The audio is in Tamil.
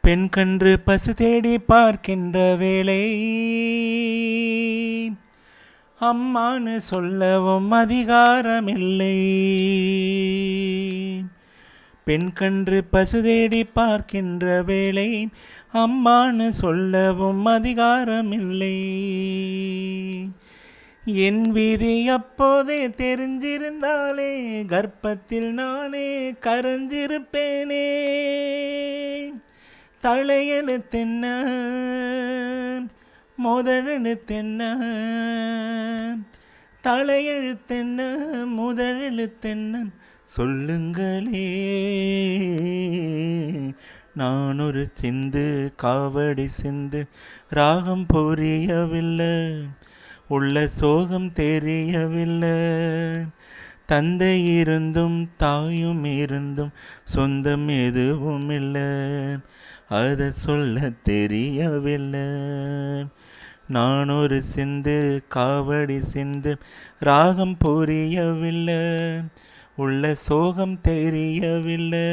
பெண் கன்று பசு தேடி பார்க்கின்ற வேளை அம்மானு சொல்லவும் அதிகாரமில்லை. பெண் கன்று பசு தேடி பார்க்கின்ற வேளை அம்மானு சொல்லவும் அதிகாரமில்லை. என் விதி அப்போதே தெரிஞ்சிருந்தாலே கர்ப்பத்தில் நானே கரைஞ்சிருப்பேனே. தலையெழுத்தென்ன முதலெழுத்தென்ன, தலையெழுத்தென்ன முதலெழுத்தென்ன சொல்லுங்களே. நான் ஒரு சிந்து காவடி சிந்து ராகம் புரியவில்லை, உள்ள சோகம் தெரியவில்லை. தந்தை இருந்தும் தாயும் இருந்தும் சொந்தம் எதுவும் இல்லை, அதை சொல்ல தெரியவில்லை. நான் ஒரு சிந்து காவடி சிந்து ராகம் புரியவில்லை, உள்ள சோகம் தெரியவில்லை.